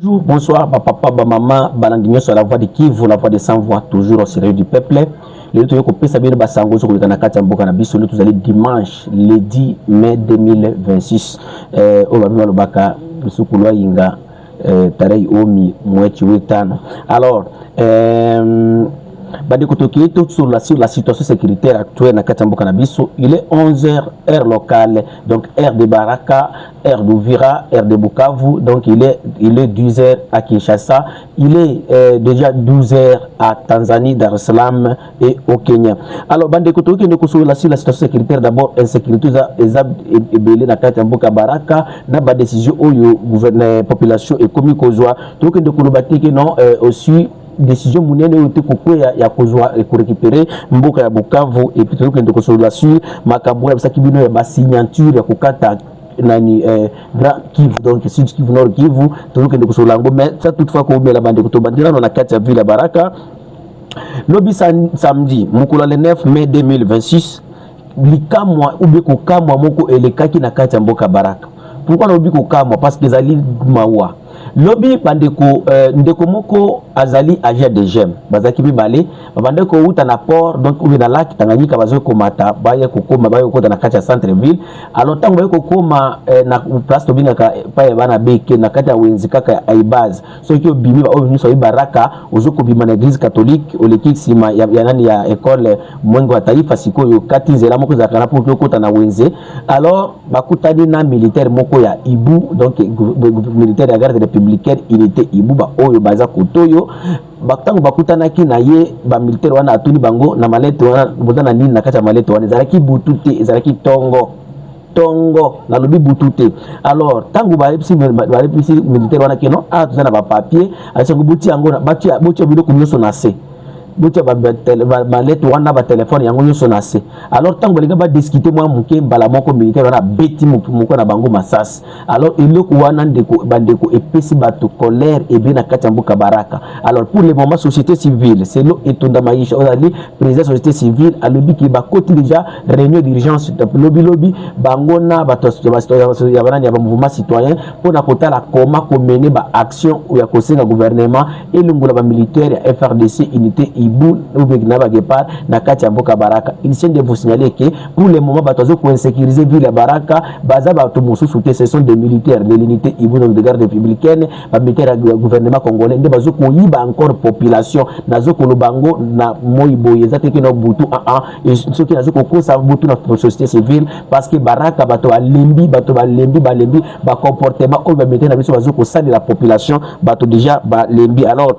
Bonjour, bonsoir, papa, maman, balanguignon sur la voix de Kivu, la voix de sans voix, toujours au sérieux du peuple. Le tout est ça bien basango sur le canal Kamboka na biso, nous allons dimanche, le 10 mai 2026. Au Babima Lobaka, Sukulwa Inga, Tarei Omi, Mwechi Wetano. Alors, sur la situation sécuritaire actuelle na Katamboka na biso, il est 11h heure locale, donc heure de Baraka, heure d'Uvira, heure de Bukavu, donc il est 12h à Kinshasa, il est déjà 12h à Tanzanie, Dar es Salaam et au Kenya. Alors bande kotoki ne sur la situation sécuritaire, d'abord insécurité et belé na Katamboka Baraka na ba décision oyo gouvernement population et komi kozwa to ke de kolobati ke non aussi décision munene yote kokwe ya kozwa et récupérer mboka ya Bukavu et puis to ke de kosola sur makabwa bisa kibino ya ba signature ya kokata nani Grand Kivu, donc Sud Kivu, Nord Kivu, toujours que de Kosolango, mais ça toutefois qu'on met la bande de Kotobandira dans la 4e ville à Baraka. Lobby samedi, Mukula le 9 mai 2026, likamwa ubeko kamwa moko elekaki na kati ya mboka Baraka. Pourquoi lobi ko kamwa? Parce que zali mawa. Lobby bandeko ndeko moko azali agent de gem bazaki bibale bandeko uta na port, donc ubi na lac Tanganyika bazo komata baye kokoma baye kokota na kati ya centre ville. Alors tango baye kokoma na place to bingaka paye bana beke na kati ya wenzi kaka aibaz so ki obimi ba obimi so Baraka ozoko bima na église catholique oleki sima ya nani ya école mwengo wa taifa sikoyo kati nzela moko za kana pour kokota na wenze. Alors bakutani na militaire moko ya Ibu, donc militaire ya garde républicaine unité Ibu ba oyo baza kotoyo batango bakutanaki na ye ba militaire wana atuni bango na malete wana botana nini na kati ya malete wana ezalaki butute ezalaki tongo na lobi butute. Alors tango ba militaire wana keno a tuzana ba papier asango buti yango na bati biloko nyonso na se buti ba lettre wana ba téléphone yango nyonso na se. Alors tango balinga ba discuter moi muke bala moko militaire wana beti muko na bango masas. Alors eloko wana ndeko bandeko epesi bato colère et bien na kati ya mboka Baraka. Alors pour le moment société civile c'est lo etonda maisha ozali président société civile alobi ki ba koti déjà réunion d'urgence lobby bango na bato ya banani ya mouvement citoyen pour na kotala koma mener ba action ou ya kosenga gouvernement et lungula ba militaire ya FRDC unité Ibu ou Begna Bagepar na kati ya mboka Baraka. Il s'est de vous signaler que pour le moment bato ko insécuriser ville ya Baraka baza bato mususu te, ce sont des militaires de l'unité Ibu donc de garde républicaine ba militaire du gouvernement congolais nde bazo ko yiba encore population nazo ko lobango na moyiboye zate ke no butu et ce qui nazo ko kosa butu na société civile parce que Baraka bato balembi ba comportement o ba militaire na biso bazo ko sali la population bato déjà balembi. Alors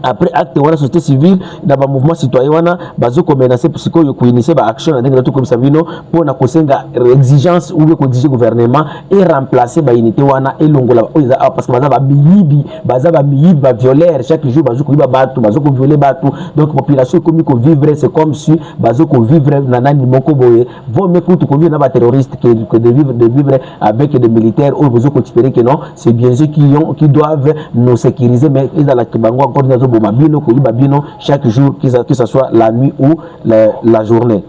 après acte wana société civile na ba mouvement citoyen wana bazo ko menacer psycho yo ko initier ba action na ndenge to comme ça vino pour na kosenga exigence ou ko exiger gouvernement et remplacer ba unité wana et longola parce que baza ba miyibi ba violer chaque jour bazo ko yiba batu bazo ko violer batu, donc population comme ko vivre c'est comme si bazo ko vivre na nani moko boye vaut mieux que ko vivre na ba terroriste que de vivre avec des militaires ou bazo ko espérer que non c'est bien ceux qui doivent nous sécuriser, mais ils dans la bango encore Mabino, Babino, chaque jour, que ce soit la nuit ou la journée.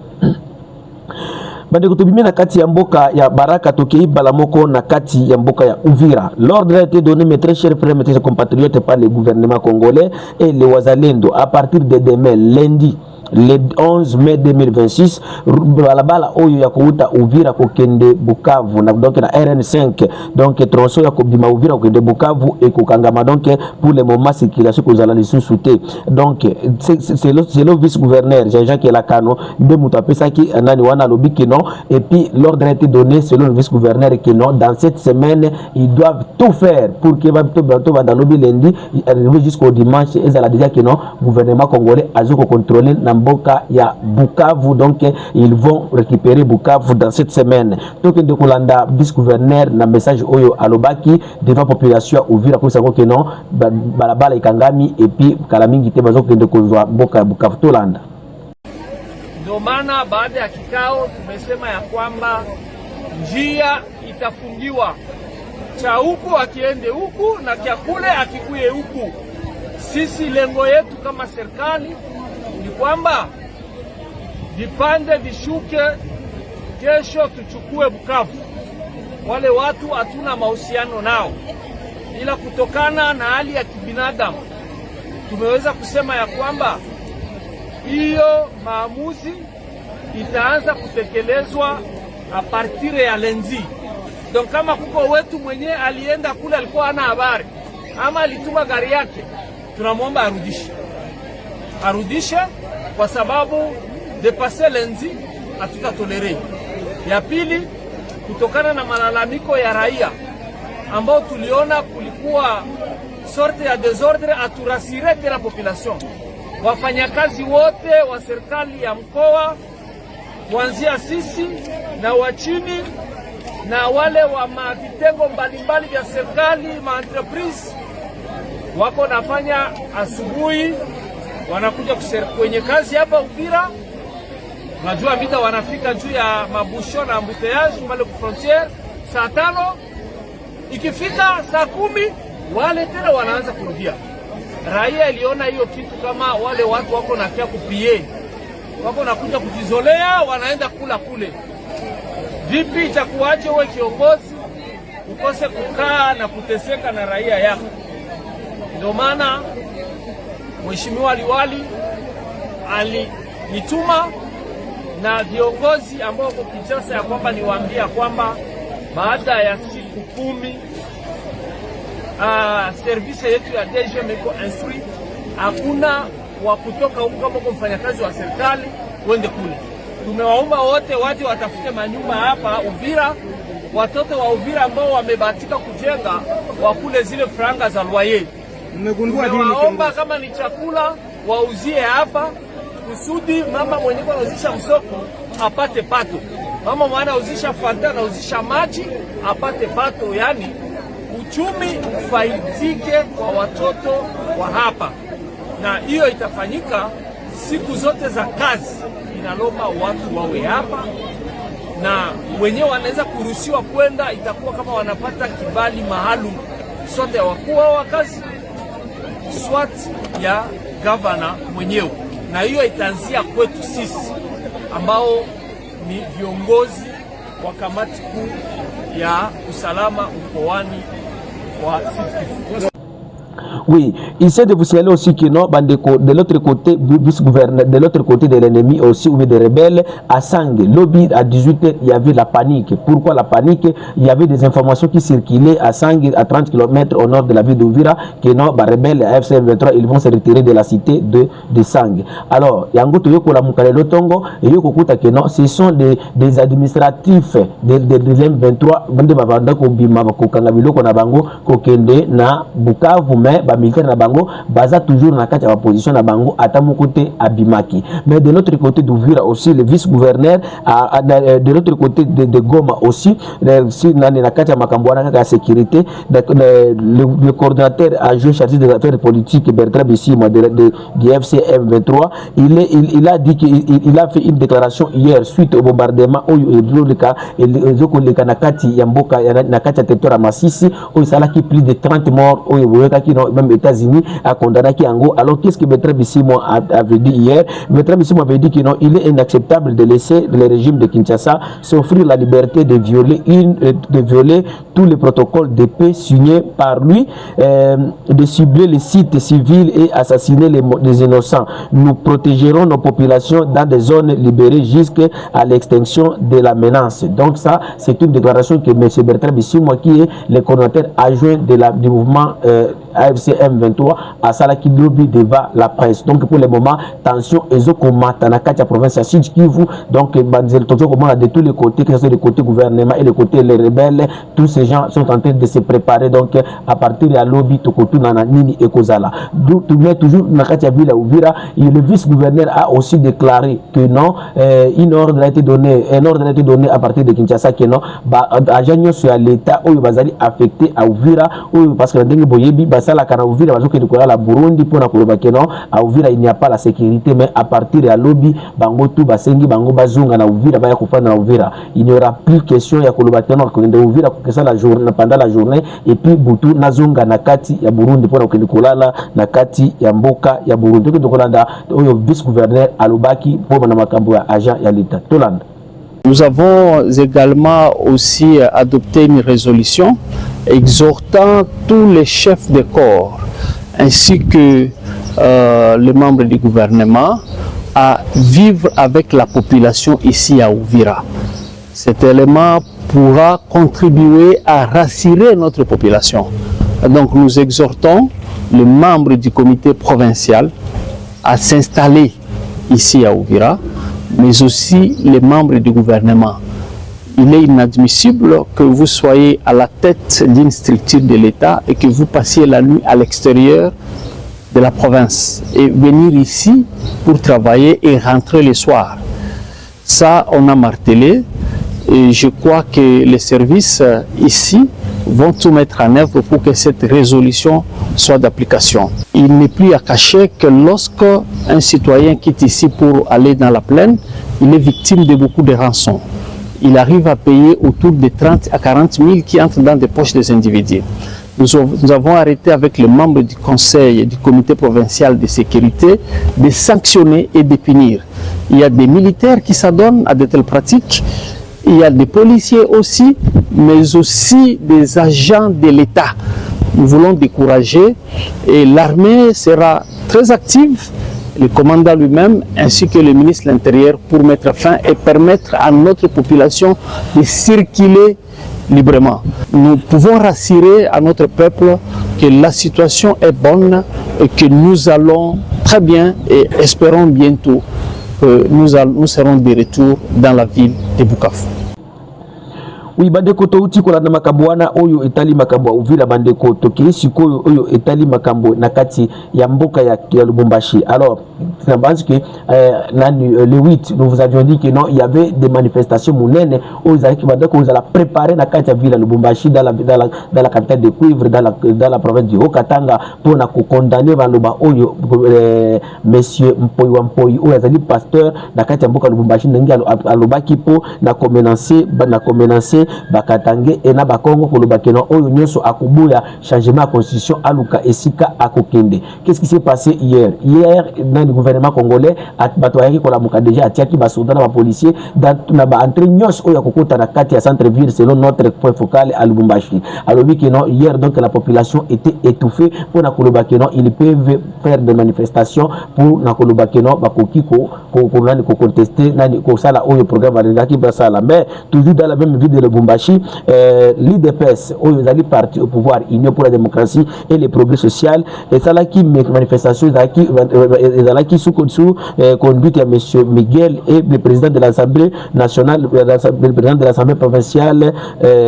Bandeko na kati ya mboka ya Baraka tokei balamoko na kati ya mboka ya Uvira. L'ordre a été donné, mes très chers frères, mes très chers compatriotes, par le gouvernement congolais et les Wazalendo à partir de demain, lundi, le 11 mai 2026, balabala oyo ya kouta Uvira kokende Bukavu donc na RN5, donc tronçon ya kobima Uvira kokende Bukavu et kokangama, donc pour le moment circulation kozala les sous-souté. Donc c'est le vice-gouverneur Jean-Jacques Elakano de Mutapesa qui nani wana lobi que non, et puis l'ordre a été donné selon le vice-gouverneur que non, dans cette semaine ils doivent tout faire pour que bientôt dans lobby lundi jusqu'au dimanche et ça a déjà que non, gouvernement congolais a contrôler mboka ya Bukavu, donc ils vont récupérer Bukavu dans cette semaine. Donc de Kolanda vice-gouverneur na message oyo alobaki devant population Uvira pour savoir que non balabala ikangami et puis kalamingi te bazo kende kozwa mboka ya Bukavu tolanda. Ndio maana baada ya kikao tumesema ya kwamba njia itafungiwa, cha huku akiende huku na kia kule akikuye huku. Sisi lengo yetu kama serikali ni kwamba vipande vishuke, kesho tuchukue Bukavu. Wale watu hatuna mahusiano nao, ila kutokana na hali ya kibinadamu tumeweza kusema ya kwamba hiyo maamuzi itaanza kutekelezwa a partir ya lundi. Donc kama kuko wetu mwenye alienda kule alikuwa hana habari ama alituma gari yake, tunamwomba arudishe kwa sababu depase lundi hatutatolere. Ya pili, kutokana na malalamiko ya raia ambao tuliona kulikuwa sorte ya desordre, aturasire la population. Wafanyakazi wote wa serikali ya mkoa kuanzia sisi na wa chini na wale wa vitengo mbalimbali vya serikali, maentreprise wako nafanya asubuhi, wanakuja kwenye kazi hapa Uvira. Najua mida wanafika juu ya mabusho na ambuteyage pale ku frontiere saa 5. Ikifika saa 10 wale tena wanaanza kurudia. Raia iliona hiyo kitu kama wale watu wako na kia kupie, wako nakuja kujizolea, wanaenda kula kule. Vipi itakuwaje wewe kiongozi ukose kukaa na kuteseka na raia yako? Ndio maana Mheshimiwa Liwali alinituma na viongozi ambao kwa Kinshasa ya kwamba niwaambia kwamba baada ya siku 10 service yetu ya DGM iko instruit, hakuna wa kutoka huko kama kwa mfanyakazi wa serikali wende kule. Tumewaomba wote waje watafute manyumba hapa Uvira, watoto wa Uvira ambao wamebahatika kujenga wakule zile franga za loyer. Tumewaomba kama ni chakula wauzie hapa kusudi mama mwenye anauzisha msoko apate pato. Mama mwana anauzisha fanta na anauzisha maji apate pato, yani uchumi ufaidike kwa watoto wa hapa. Na hiyo itafanyika siku zote za kazi, inalomba watu wawe hapa na wenyewe wanaweza kuruhusiwa kwenda, itakuwa kama wanapata kibali maalum sote ya wakuu wa kazi swat ya gavana mwenyewe. Na hiyo itaanzia kwetu sisi ambao ni viongozi wa kamati kuu ya usalama mkoani wa Sud-Kivu. Oui, il s'est de vous signaler aussi que non, de l'autre côté, vice-gouverneur, de l'autre côté de l'ennemi aussi, ou des rebelles, à Sangue, lobby à 18h, il y avait la panique. Pourquoi la panique? Il y avait des informations qui circulaient à Sangue, à 30 km au nord de la ville d'Uvira, que non, les rebelles, AFC M23, ils vont se retirer de la cité de Sangue. Alors, Yango Toyoko la Mukalelo Tongo, et Yoko Kuta que non, ce sont des administratifs de l'M23, Bande Bavanda Kobima, Kokangabilo, Konabango, Kokende, na Bukavu, mais militaire na bango baza toujours na kati ya position na bango atamu côté abimaki. Mais de l'autre côté d'Uvira aussi, le vice-gouverneur de l'autre côté de Goma aussi, si na kati ya makambwana kaka sécurité, le coordinateur adjoint chargé des affaires politiques Bertrand Bisimwa du FCM 23, il a dit qu'il a fait une déclaration hier suite au bombardement au le na kati ya mboka na kati ya territoire Masisi où ça a qui plus de 30 morts au qui même États-Unis a condamné Kiango. Alors qu'est-ce que Bertrand Bisimwa avait dit hier? Bertrand Bisimwa avait dit qu'il est inacceptable de laisser le régime de Kinshasa s'offrir la liberté de violer tous les protocoles de paix signés par lui, de cibler les sites civils et assassiner les innocents. Nous protégerons nos populations dans des zones libérées jusqu'à l'extinction de la menace. Donc ça, c'est une déclaration que M. Bertrand Bisimwa, qui est le coordinateur adjoint du mouvement AFC M23 à Salaki lobby devant la presse. Donc pour le moment, tension ezokoma tanakati ya province ya Sud Kivu. Donc banzel tojo comment de tous les côtés, que ce soit le côté gouvernement et le côté les rebelles, tous ces gens sont en train de se préparer. Donc à partir de lobby tokotu nana nini ekozala. Donc toujours nakati ya ville à Uvira, le vice-gouverneur a aussi déclaré que non, un ordre a été donné à partir de Kinshasa que non, agent sur l'état où bazali affecté à Uvira parce que ndenge boyebi basala kana Uvira bazoke dikola la Burundi pour na koloba que non à Uvira il n'y a pas la sécurité, mais à partir de lobby bango tout basengi bango bazunga na Uvira baya kufana na Uvira, il n'y aura plus question ya koloba que non ko ndenge Uvira ko la journée pendant la journée et puis butu nazunga na kati ya Burundi pour na ko dikola na kati ya mboka ya Burundi ko dokolanda oyo vice gouverneur alobaki pour na makambo ya agent ya l'État Tolanda. Nous avons également aussi adopté une résolution exhortant tous les chefs de corps ainsi que les membres du gouvernement à vivre avec la population ici à Uvira. Cet élément pourra contribuer à rassurer notre population. Donc nous exhortons les membres du comité provincial à s'installer ici à Uvira, mais aussi les membres du gouvernement. Il est inadmissible que vous soyez à la tête d'une structure de l'État et que vous passiez la nuit à l'extérieur de la province et venir ici pour travailler et rentrer le soir. Ça, on a martelé et je crois que les services ici vont tout mettre en œuvre pour que cette résolution soit d'application. Il n'est plus à cacher que lorsque un citoyen quitte ici pour aller dans la plaine, il est victime de beaucoup de rançons. Il arrive à payer autour de 30 à 40 000 qui entrent dans les poches des individus. Nous avons arrêté avec les membres du conseil et du comité provincial de sécurité de sanctionner et de punir. Il y a des militaires qui s'adonnent à de telles pratiques, il y a des policiers aussi, mais aussi des agents de l'État. Nous voulons décourager et l'armée sera très active, le commandant lui-même ainsi que le ministre de l'Intérieur pour mettre fin et permettre à notre population de circuler librement. Nous pouvons rassurer à notre peuple que la situation est bonne et que nous allons très bien et espérons bientôt que nous serons de retour dans la ville de Bukavu. Oui, bandeko touti kola na makambo wana oyo etali makambo Uvira bandeko toki sikoyo oyo etali makambo na kati ya mboka ya Lubumbashi. Alors, je pense que le 8 nous vous avions dit que non, il y avait des manifestations mounene aux qui bandeko vous allez préparer na kati ya ville Lubumbashi dans la capitale de Cuivre dans la province du Haut-Katanga pour na condamner baloba oyo monsieur Mpoyi oyo azali pasteur na kati ya mboka Lubumbashi ndenge alobaki po na comencer bakatange ena bakongo koloba keno oyo nyoso akubuya changement de constitution aluka esika akokende. Qu'est-ce qui s'est passé hier dans le gouvernement congolais bato yaki kola muka déjà atiaki ba soldats na ba policiers na ba entrée nyos oyo akokota na kati ya centre ville selon notre point focal à Lubumbashi. Alors oui que non, hier donc la population était étouffée pour na koloba keno ils peuvent faire des manifestations pour na koloba keno bakoki ko contester nani ko sala oyo programme alingaki ba sala, mais toujours dans la même ville de Lubumbashi, l'IDPS, les partis au pouvoir, Union pour la démocratie et le progrès social, et ça là qui manifestation, qui sous conduite à M. Miguel et le président de l'Assemblée nationale, le président de l'Assemblée provinciale,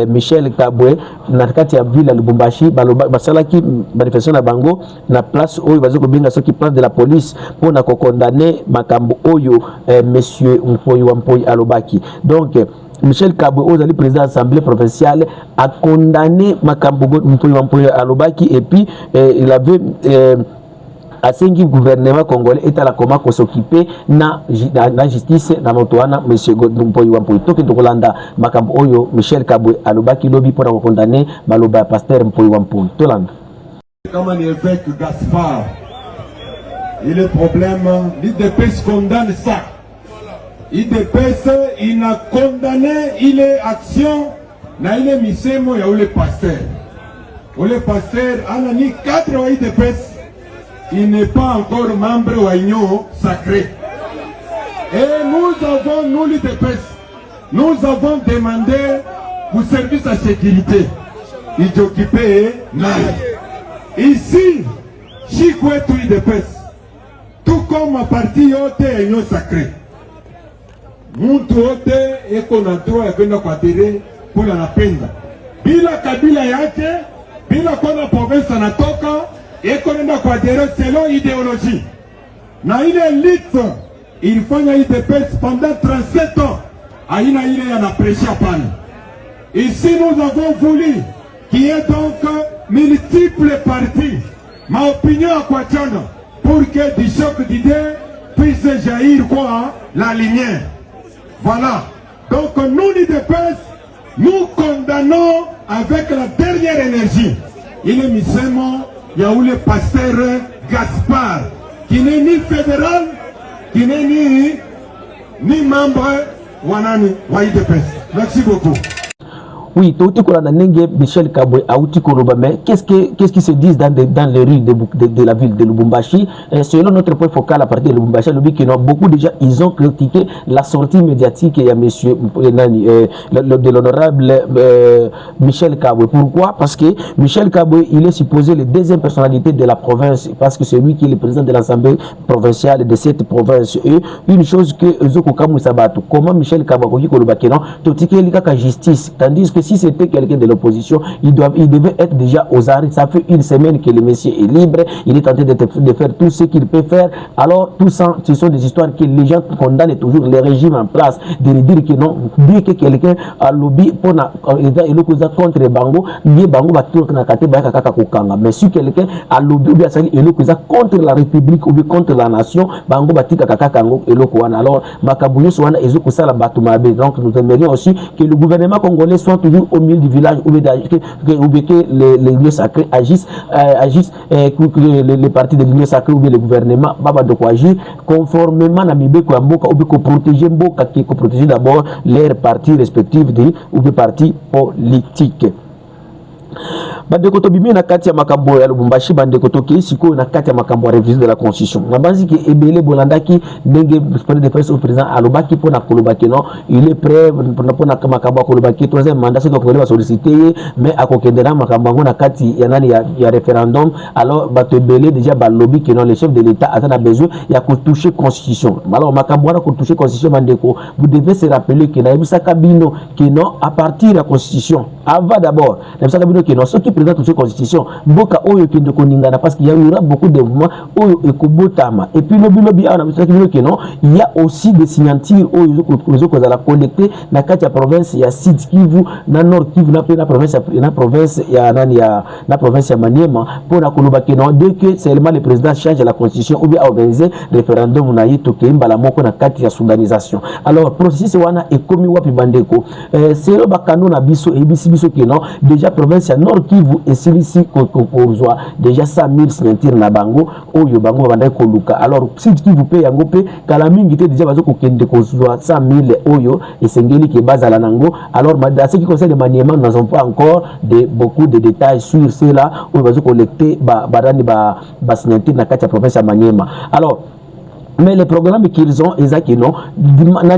Michel Kabwe, dans le cadre de la ville de Lubumbashi, ça qui manifestation à Bango, na place où il va se qui place de la police pour condamner Makambo Oyo, M. Mpoyi Alobaki. Donc, Michel Kabwe, le président de l'Assemblée provinciale, a condamné Makambo Mpoyi Alobaki et puis il avait asengi gouvernement congolais est à la comment qu'on s'occuper na justice na motoana monsieur Mpoyi Toki Tokolanda Makambo Oyo Michel Kabwe Alobaki lobby pour condamner Maloba pasteur Mpoyi Tolanda. Comme un évêque Gaspard, il est problème, l'IDPS condamne ça. IDPS, il a condamné, il est action, il est misemo, il y a eu le pasteur. Le pasteur, il a mis 4 IDPS, il n'est pas encore membre de l'Union sacrée. Et nous l'IDPS, nous avons demandé pour service à sécurité. Il est occupé, ici, Chikwetu IDPS, tout comme un parti de l'Union sacrée. Muntu wote eko na droit ya kwenda kwa tere kula napenda bila kabila yake, bila kona province anatoka, eko nenda kwa tere selon idéologie. Na ile elite ilifanya IDPS pendant 37 ans, aina ile yanaprêcher pale. Ici nous avons voulu qu'il y ait donc multiples partis, ma opinion à quoi pour que du choc d'idées puisse jaillir quoi la lumière. Voilà. Donc nous, l'IDPS, nous condamnons avec la dernière énergie. Il est misement, il y a eu le pasteur Gaspard, qui n'est ni fédéral, qui n'est ni membre wanani wa IDPS. Merci beaucoup. Oui, Touti Kolana Nenge, Michel Kabwe, Aouti Koloba, mais qu'est-ce qu'ils se disent dans les rues de la ville de Lubumbashi? Selon notre point focal à partir de Lubumbashi, beaucoup déjà, ils ont critiqué la sortie médiatique de monsieur de l'honorable Michel Kabwe. Pourquoi? Parce que Michel Kabwe, il est supposé la deuxième personnalité de la province, parce que c'est lui qui est le président de l'Assemblée provinciale de cette province. Et une chose que Zoko Kamou Sabato, comment Michel Kabwe Koloba Kenon, Touti Kelika justice, tandis que si c'était quelqu'un de l'opposition, il devait être déjà aux arrêts. Ça fait une semaine que le monsieur est libre, il est tenté de faire tout ce qu'il peut faire. Alors, tout ça, ce sont des histoires que les gens condamnent toujours les régimes en place, de dire que non, dès que quelqu'un a lobby pour contre Bango, mais si quelqu'un a lobby contre la République ou contre la nation, Bango alors, donc nous aimerions aussi que le gouvernement congolais soit toujours au milieu du village où que les lieux sacrés agissent, que les partis de l'union sacrée ou bien le gouvernement de quoi agir conformément à Mibeko Mboka ou bien protéger Mboka qui protéger d'abord leurs partis respectifs ou des partis politiques. Bandeko to bimi na kati ya makambo ya Lubumbashi, bandeko to ki siko na kati ya makambo ya révision de la constitution. Na banzi ki ebele bolandaki ndenge président au président alobaki pona kolobaki non, il est prêt pona makambo kolobaki troisième mandat c'est donc va solliciter mais akokendera makambo na kati ya nani ya référendum. Alors bato ebele déjà ba lobby que non le chef de l'état a besoin ya ko toucher constitution. Alors makambo na ko toucher constitution bandeko, vous devez se rappeler que na yebisa kabino que non à partir de la constitution avant d'abord na yebisa kabino que non ce qui présente cette constitution mboka oyo kende koningana parce qu'il y aura beaucoup de mouvements oyo ekobotama et puis lobby ana bisaki que non il y a aussi des signatures oyo ko za la collecter na kati ya province ya Sud Kivu na Nord Kivu na province ya nani ya na province ya Maniema pour na koloba que non dès que seulement le président change la constitution ou bien organiser référendum na yito ke mbala moko na kati ya soudanisation. Alors processus wana ekomi wapi bandeko c'est le bakano na biso et biso que non déjà province ya Nord Kivu et celui-ci kozwa déjà 100 000 signatures na bango oyo bango bandai koluka. Alors Sud Kivu pe yango pe kala mingi te déjà bazo kokende kozwa 100 000 oyo et sengeli ke bazala nango. Alors à ce qui concerne Maniema, nous n'avons pas encore beaucoup de détails sur cela où bazo collecter badani ba signatures na kati ya province ya Maniema. Alors mais les programmes qu'ils ont, exactement,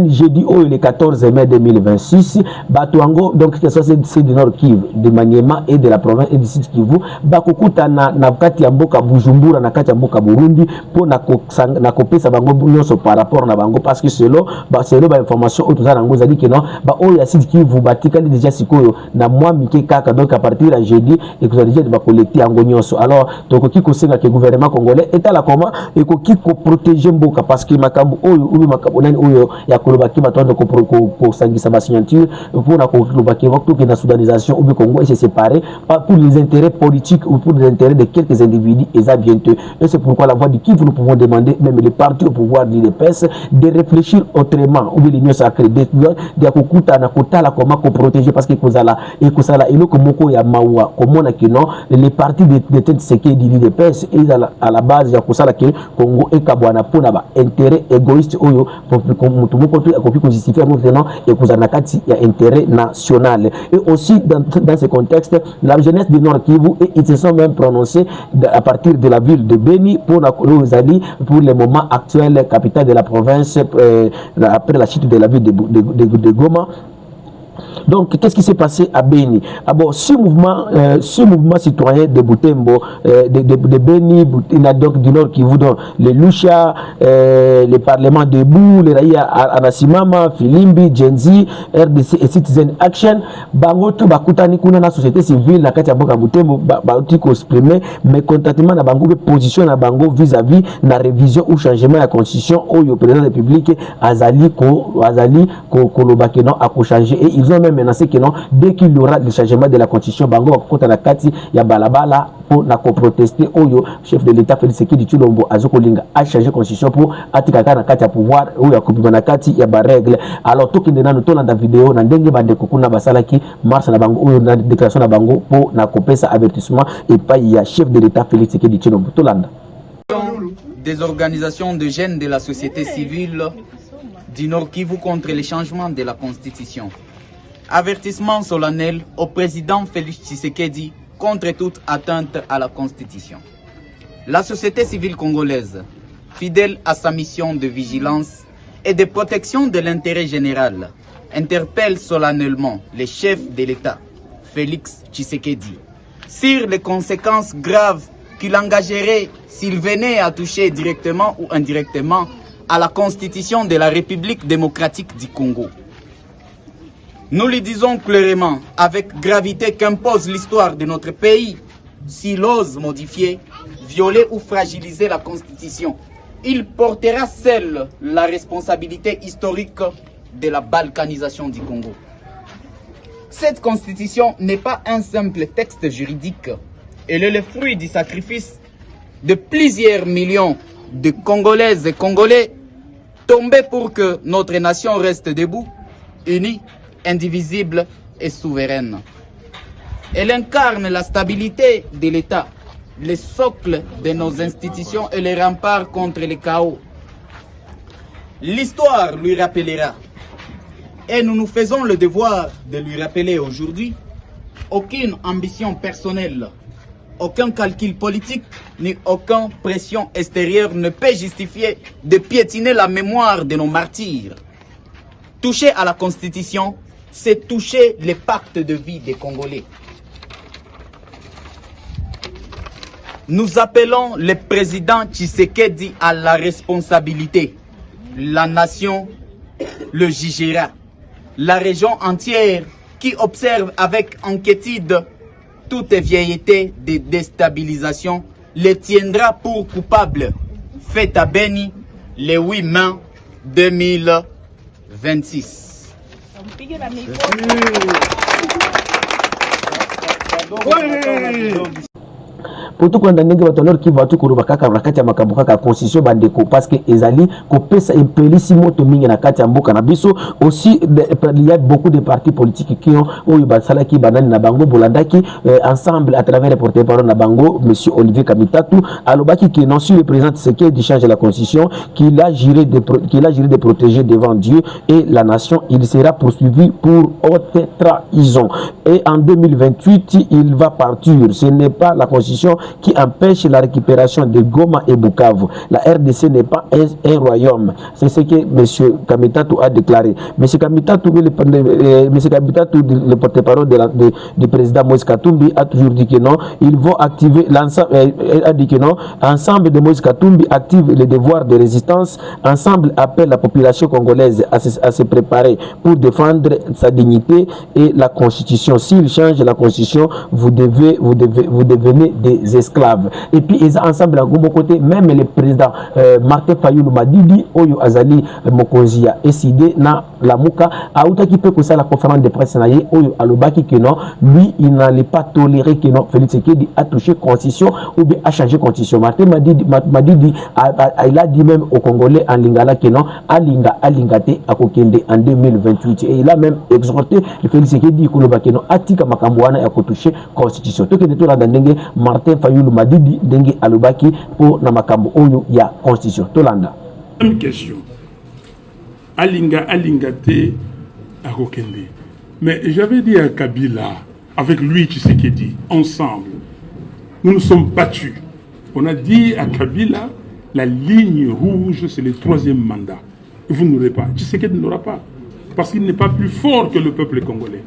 jeudi le 14 mai 2026, Batuango, donc c'est du Nord Kivu, de Maniema et de la province et du Sud Kivu, Bakukuta na kati ya mboka Bujumbura na kati ya mboka Burundi pour na kopesa bango nyonso par rapport na bango parce que selon information au tozana ngo zali que non ba o ya Sud Kivu batikali déjà sikoyo na moi mike kaka donc à partir de jeudi et que déjà de collecter yango nyonso. Alors donc ki ko senga que gouvernement congolais est à la comment et ko ki ko protéger parce que makambo oyo ou makambo nani oyo ya kolobaki batondo ko sangisa ba signature pour na kolobaki waktu que na soudanisation ou bien Congo et se séparer pas pour les intérêts politiques ou pour les intérêts de quelques individus et ça bientôt. Et c'est pourquoi la voix du Kivu nous pouvons demander même les partis au pouvoir de l'IDPS de réfléchir autrement ou bien l'union sacrée de kokuta na kotala comment ko protéger parce que kozala et kozala eloko moko ya mawa comment na kino les partis de tête séqué de l'IDPS et à la base ya kosala que Congo et kabwana pona intérêt égoïste oyo pour mutu moko to akopi ko justifier maintenant et kozana kati ya intérêt national. Et aussi dans ce contexte la jeunesse du Nord Kivu et ils se sont même prononcés à partir de la ville de Beni pour le moment actuel capitale de la province après la chute de la ville de Goma. Donc, qu'est-ce qui s'est passé à Beni? Ah bon, ce mouvement citoyen de Butembo, de Beni, donc du Nord Kivu, les Lucha, les parlements debout, les Raïa Anasimama, Filimbi, Genzi, RDC et Citizen Action, Bango tout bakutani kuna na société civile na kati ya boka Butembo bauti ko exprimer mais contentement na bango position na bango vis-à-vis na révision ou changement de la constitution au président de la République azali ko lobake non a ko changer et ils ont même menacé que non dès qu'il y aura le changement de la constitution bango bakota na kati ya balabala pour na ko protester oyo chef de l'état Félix Tshisekedi Tshilombo azokolinga a changer constitution pour atikaka na kati ya pouvoir oyo akopima na kati ya ba règle. Alors to kinde na to na vidéo na ndenge bande kokuna basalaki marche na bango oyo na déclaration na bango pour na kopesa avertissement et pas il y a chef de l'état Félix Tshisekedi Tshilombo to landa des organisations de jeunes de la société civile du Nord Kivu contre les changements de la Constitution. Avertissement solennel au président Félix Tshisekedi contre toute atteinte à la Constitution. La société civile congolaise, fidèle à sa mission de vigilance et de protection de l'intérêt général, interpelle solennellement le chef de l'État, Félix Tshisekedi, sur les conséquences graves qu'il engagerait s'il venait à toucher directement ou indirectement à la Constitution de la République démocratique du Congo. Nous lui disons clairement, avec gravité, qu'impose l'histoire de notre pays, s'il ose modifier, violer ou fragiliser la Constitution, il portera seul la responsabilité historique de la balkanisation du Congo. Cette Constitution n'est pas un simple texte juridique, elle est le fruit du sacrifice de plusieurs millions de Congolaises et Congolais tombés pour que notre nation reste debout, unie, indivisible et souveraine. Elle incarne la stabilité de l'État, le socle de nos institutions et les remparts contre les chaos. L'histoire lui rappellera, et nous nous faisons le devoir de lui rappeler aujourd'hui, aucune ambition personnelle, aucun calcul politique, ni aucune pression extérieure ne peut justifier de piétiner la mémoire de nos martyrs. Toucher à la Constitution, c'est toucher les pactes de vie des Congolais. Nous appelons le président Tshisekedi à la responsabilité. La nation le jugera. La région entière qui observe avec inquiétude toute vieilleté de déstabilisation le tiendra pour coupable. Fait à Beni le 8 mai 2026. Pour tout condamner qui va tout courir kaka rakati ya makambo kaka constitution bandeko parce que ezali kopesa impelissimo to mingi na kati ya mboka na biso. Aussi il y a beaucoup de partis politiques qui ont oyo basala ki banani na bango bolandaki ensemble à travers les porte-parole na bango monsieur Olivier Kamitatu alobaki que non sur le président Tshisekedi change la constitution qu'il a juré de protéger devant Dieu et la nation, il sera poursuivi pour haute trahison et en 2028 il va partir. Ce n'est pas la constitution qui empêche la récupération de Goma et Bukavu. La RDC n'est pas un royaume. C'est ce que M. Kamitatu a déclaré. M. Kamitatu, le porte-parole du président Moïse Katumbi, a toujours dit que non. Ils vont activer l'ensemble. A dit que non. Ensemble de Moïse Katumbi active les devoirs de résistance. Ensemble appelle la population congolaise à se préparer pour défendre sa dignité et la constitution. S'il change la constitution, vous devenez des esclaves. Et puis ils ensemble à bon côté même le président Martin Fayulu Madidi Oyo Azali Mokonzia décidé na la Mouka a qui peut que ça la conférence de presse na ye Oyo alobaki que non, lui il n'allait pas tolérer que non Félix Tshisekedi a touché constitution ou bien a changé constitution. Martin Madidi il a dit même aux Congolais en Lingala que non alingate à Kokende en 2028 et il a même exhorté le Félix Tshisekedi kolobaki non atika makambo wana ya ko toucher constitution. To que de tout la ndenge Martin Fayulu Madidi Dengue Alobaki pour Namakambo Oyo ya constitution. Tolanda. Même question. Alingate à Kokende. Mais j'avais dit à Kabila, avec lui Tshisekedi, ensemble, nous nous sommes battus. On a dit à Kabila, la ligne rouge, c'est le 3e mandat. Vous n'aurez pas. Tshisekedi n'aura pas. Parce qu'il n'est pas plus fort que le peuple congolais.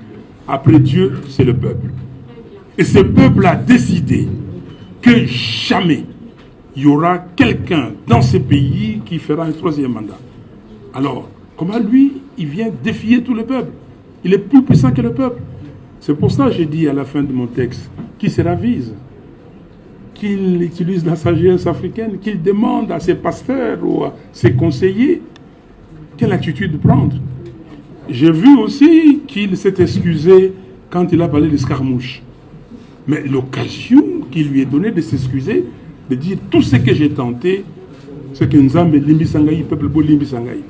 Après Dieu, c'est le peuple. Et ce peuple a décidé que jamais il y aura quelqu'un dans ce pays qui fera un 3e mandat. Alors, comment lui, il vient défier tout le peuple? Il est plus puissant que le peuple. C'est pour ça que j'ai dit à la fin de mon texte qu'il se ravise, qu'il utilise la sagesse africaine, qu'il demande à ses pasteurs ou à ses conseillers quelle attitude prendre. J'ai vu aussi qu'il s'est excusé quand il a parlé d'escarmouche. Mais l'occasion qui lui est donnée de s'excuser, de dire tout ce que j'ai tenté, c'est que nous avons limbi sangaï, peuple beau limbi sangaï.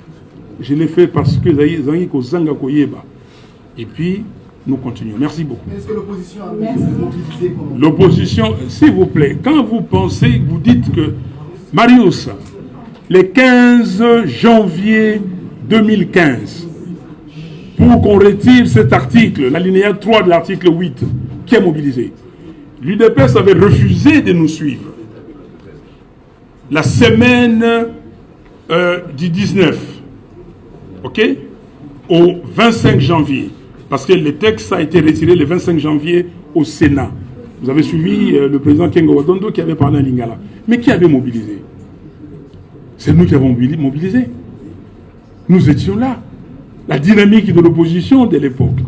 Je l'ai fait parce que zangi ko zanga ko yeba. Et puis nous continuons. Merci beaucoup. Est-ce que l'opposition a mobilisé comment? L'opposition, s'il vous plaît, quand vous pensez, vous dites que Marius, le 15 janvier 2015, pour qu'on retire cet article, l'alinéa 3 de l'article 8, qui est mobilisé. L'UDPS avait refusé de nous suivre. La semaine du 19, ok, au 25 janvier, parce que le texte a été retiré le 25 janvier au Sénat. Vous avez suivi le président Kengo Wadondo qui avait parlé à Lingala. Mais qui avait mobilisé? C'est nous qui avons mobilisé. Nous étions là. La dynamique de l'opposition de l'époque.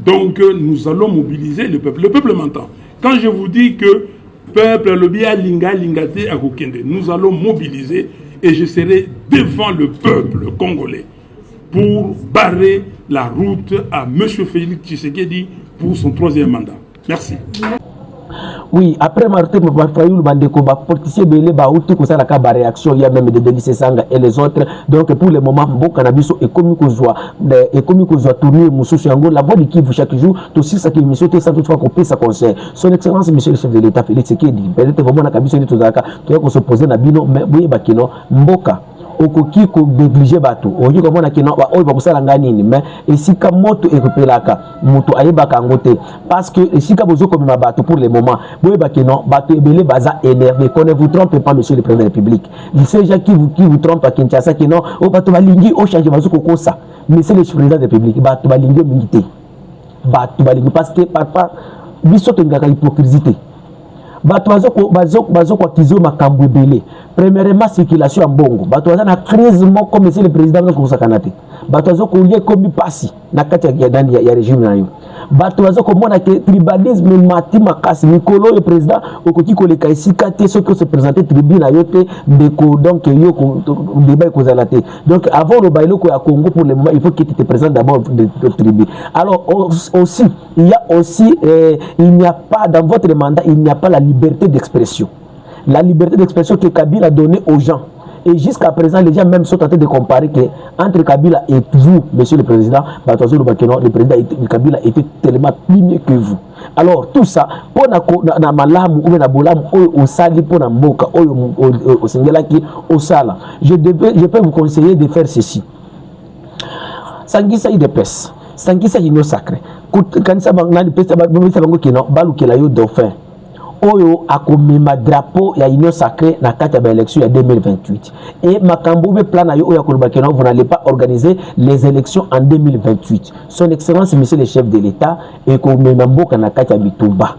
Donc nous allons mobiliser le peuple. Le peuple m'entend. Quand je vous dis que peuple, le bien Linga, Lingate, Akokende, nous allons mobiliser et je serai devant le peuple congolais pour barrer la route à M. Félix Tshisekedi pour son 3e mandat. Merci. Oui, après Martin Fayoul Bandeko, politicien Belé Baouti, que ça la caba réaction, il y a même de Denis Sanga et les autres. Donc pour le moment, bon cannabis est commis qu'on soit tourné Moussou Siango, la voix de Kivu chaque jour, tout ça qui me souhaite sans toutefois qu'on puisse sa conseil. Son Excellence, Monsieur le chef de l'État, Félix Tshisekedi, peut-être vraiment la cabine de Tozaka, tu vois qu'on se posait dans Bino, mais oui, Bakino, Mboka. Okoki ko négliger bato okoki komona ke na oyo bakusala nganini mais esika moto ekopelaka moto ayebaka ngote parce que esika bozo komema bato pour le moment boyeba ke non bato ebele baza énervé qu'on ne vous trompe pas monsieur le président de la République il sait déjà qui vous trompe à Kinshasa ke non o bato balingi o changer bazo kokosa monsieur le président de la République bato balingi mingité bato balingi parce que papa biso tengaka hypocrisie bato bazo kwa kizo makambo ebele premièrement circulation en bongo bato baza na crise moko monsieur le président na kosakana te bato bazo ko lié comme pasi na kati ya régime na yo bato bazo ko mona ke tribalisme mati makasi mikolo le président okoki ko leka isika te ce que se présenter tribune na yo te ndeko donc yo ko débat ko zalate donc avant le bailo ko ya Congo pour le moment il faut que tu te présentes d'abord de tribune alors aussi il y a aussi il n'y a pas dans votre mandat il n'y a pas la liberté d'expression. La liberté d'expression que Kabila a donnée aux gens. Et jusqu'à présent, les gens même sont en train de comparer que entre Kabila et vous, monsieur le président, le président Kabila était tellement plus mieux que vous. Alors tout ça, pour na malamu ou na bolamu au sali pour na mboka au singelaki au sala. Je peux vous conseiller de faire ceci. Sangisa IDPS, Sangisa Ino Sacré. Quand ça va pesa bango kino balu kela yo dauphin. Oyo akomema drapeau ya union sacrée na kati ya élection ya 2028 et makambo be plan na yo oya kolobakeno vous n'allez pas organiser les élections en 2028 son excellence monsieur le chef de l'État et komema mboka na kati ya bitumba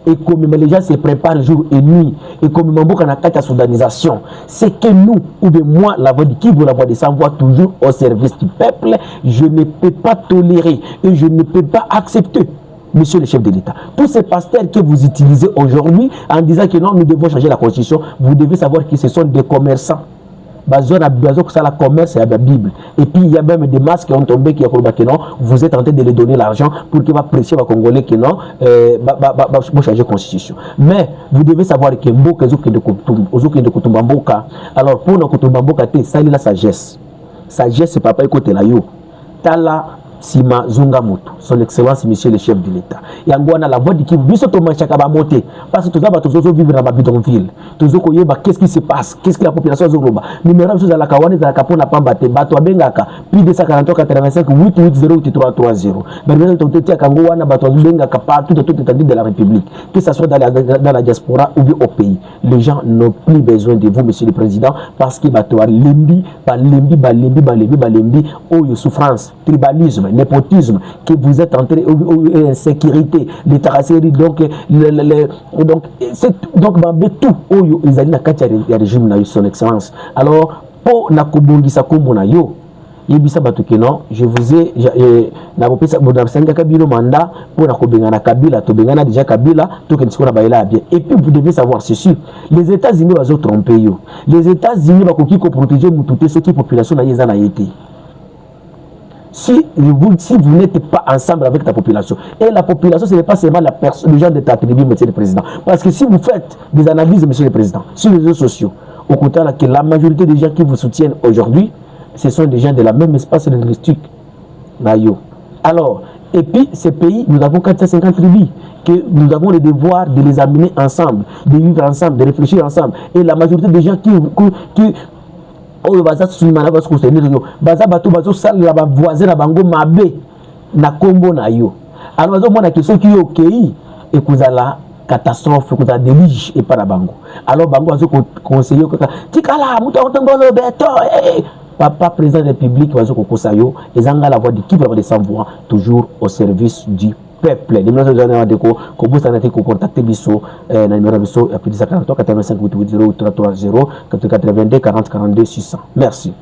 et comme les gens se préparent jour et nuit et comme mboka na kati ya soudanisation c'est que nous ou bien moi la voix de qui vous la voix de sans voix toujours au service du peuple je ne peux pas tolérer et je ne peux pas accepter. Monsieur le chef de l'État, tous ces pasteurs que vous utilisez aujourd'hui en disant que non, nous devons changer la constitution, vous devez savoir que ce sont des commerçants. La commerce et la Bible. Et puis il y a même des masques qui ont tombé qui que non, vous êtes en train de les donner l'argent pour qu'ils va presser les Congolais que non, changer la constitution. Mais vous devez savoir que Mboka de Kutumba Mboka. Alors pour nous Kutumba Mboka, ça c'est la sagesse. Sagesse c'est papa écoute là yo. Tala Sima Zunga Moto, son excellence monsieur le chef de l'État. Yangwana la voix de qui biso to manchaka ba monter parce que tous les vivre dans ma bidonville. Tous koyeba qu'est-ce qui se passe, qu'est-ce que la population zoroba. Numéro de la Kawane za la Kapona Pamba te bato bengaka plus de 143 85 880 8330. Bermel tontetia kangwana bato bengaka partout tout étendue de la République, que ça soit dans la diaspora ou bien au pays. Les gens n'ont plus besoin de vous monsieur le président parce que bato lembi oyo souffrance, tribalisme, népotisme, que vous êtes entré en sécurité, les tarasseries, donc tout, ils allaient dans le régime de son excellence. Alors, pour na kobongisa kombo na yo, yebisa batuke non, je vous ai na bopesa bodamsenga kabilo mandat pour na kobengana Kabila, to bengana déjà Kabila, to que nous baila bien. Et puis vous devez savoir ceci, les États-Unis vont tromper yo. Les États-Unis vont ko protéger mututé ce qui population na yeza na yete. Si vous n'êtes pas ensemble avec ta population, et la population, ce n'est pas seulement les gens de ta tribu, monsieur le président. Parce que si vous faites des analyses, monsieur le président, sur les réseaux sociaux, au contraire, que la majorité des gens qui vous soutiennent aujourd'hui, ce sont des gens de la même espace linguistique. Alors, et puis, ces pays, nous avons 450 tribus, que nous avons le devoir de les amener ensemble, de vivre ensemble, de réfléchir ensemble. Et la majorité des gens oyo baza sumana ba soutenir yo baza bato bazo sala ba voisin na bango mabe na kombo na yo alors bazo mona ke soki yo kei ekozala catastrophe kozala déluge et para bango alors bango bazo conseiller kaka tikala muto otongolo beto papa président de la République bazo kokosa yo ezanga la voix de qui va de sans voix toujours au service du peuple. Les numéros de la déco, comme vous savez, contactez Bisso, le numéro Bisso, appelez 43 85 880 330 82 40 42 600. Merci.